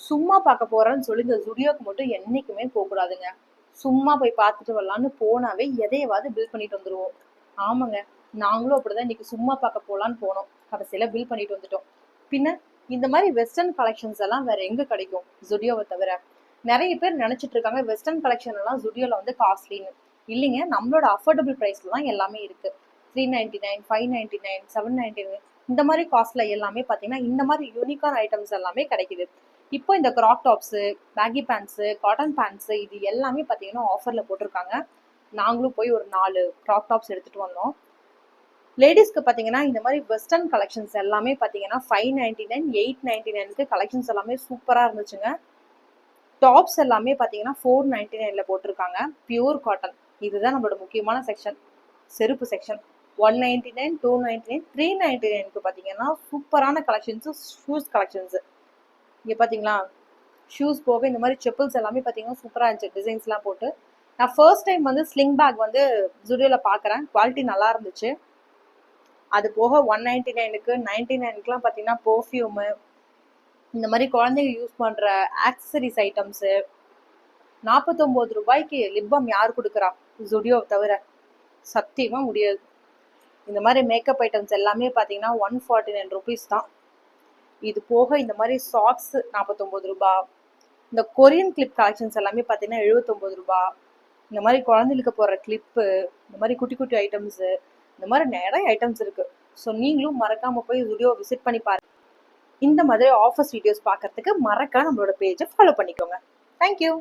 சும்மா பார்க்க போறேன்னு சொல்லி இந்த ஜுடியோக்கு மட்டும் என்னைக்குமே போகக்கூடாதுங்க. சும்மா போய் பார்த்துட்டு வரலான்னு போனாவே எதையவாது பில் பண்ணிட்டு வந்துருவோம். ஆமாங்க, நாங்களும் அப்படிதான் இன்னைக்கு சும்மா பார்க்க போலான்னு போனோம். கடைசியில பில் பண்ணிட்டு வந்துட்டோம். பின்ன இந்த மாதிரி வெஸ்டர்ன் கலெக்ஷன்ஸ் எல்லாம் வேற எங்க கிடைக்கும் ஜுடியோவை தவிர? நிறைய பேர் நினைச்சிட்டு இருக்காங்க வெஸ்டர்ன் கலெக்ஷன் எல்லாம் ஜுடியோல வந்து காஸ்ட்லின்னு. இல்லைங்க, நம்மளோட அஃபோர்டபுள் பிரைஸ்ல தான் எல்லாமே இருக்கு. 399, 599, 799 இந்த மாதிரி காஸ்ட்ல எல்லாமே பாத்தீங்கன்னா இந்த மாதிரி யூனிக்கான ஐட்டம்ஸ் எல்லாமே கிடைக்குது. இப்போ இந்த crop tops, baggy pants, cotton pants இது எல்லாமே பார்த்தீங்கன்னா ஆஃபரில் போட்டிருக்காங்க. நாங்களும் போய் ஒரு 4 கிராப் டாப்ஸ் எடுத்துகிட்டு வந்தோம். லேடிஸ்க்கு பார்த்தீங்கன்னா இந்த மாதிரி வெஸ்டர்ன் கலெக்ஷன்ஸ் எல்லாமே பார்த்தீங்கன்னா 599, 899க்கு கலெக்ஷன்ஸ் எல்லாமே சூப்பராக இருந்துச்சுங்க. டாப்ஸ் எல்லாமே பார்த்தீங்கன்னா 499ல போட்டிருக்காங்க. Pure cotton. இதுதான் நம்மளோட முக்கியமான செக்ஷன், செருப்பு செக்ஷன். 199, 299, 399க்கு பார்த்தீங்கன்னா சூப்பரான கலெக்ஷன்ஸு, ஷூஸ் கலெக்ஷன்ஸு. இங்கே பார்த்தீங்களா, ஷூஸ் போக இந்த மாதிரி செப்பல்ஸ் எல்லாமே பார்த்தீங்கன்னா சூப்பராக இருந்துச்சு, டிசைன்ஸ்லாம் போட்டு. நான் ஃபர்ஸ்ட் டைம் வந்து ஸ்லிங் பேக் வந்து ஜுடியோவில் பார்க்குறேன். குவாலிட்டி நல்லா இருந்துச்சு. அது போக 199க்கு 99க்குலாம் பார்த்தீங்கன்னா பர்ஃப்யூமு, இந்த மாதிரி குழந்தைங்க யூஸ் பண்ணுற ஆக்சசரிஸ் ஐட்டம்ஸு. 49 ரூபாய்க்கு லிப்பம் யார் கொடுக்குறா ஜுடியோவை தவிர? சத்தியமாக முடியாது. இந்த மாதிரி மேக்கப் ஐட்டம்ஸ் எல்லாமே பார்த்தீங்கன்னா 149 ருபீஸ் தான். இது போக இந்த மாதிரி சாக்ஸ் 49 ரூபா. இந்த கொரியன் கிளிப் கலெக்ஷன்ஸ் எல்லாமே பார்த்தீங்கன்னா 79 ரூபா. இந்த மாதிரி குழந்தைகளுக்கு போடுற கிளிப்பு, இந்த மாதிரி குட்டி குட்டி ஐட்டம்ஸு, இந்த மாதிரி நிறைய ஐட்டம்ஸ் இருக்கு. ஸோ நீங்களும் மறக்காம போய் ஜுடியோ விசிட் பண்ணி பாருங்க. இந்த மாதிரி ஆஃபர்ஸ் வீடியோஸ் பார்க்கறதுக்கு மறக்காம நம்மளோட பேஜை ஃபாலோ பண்ணிக்கோங்க. தேங்க்யூ.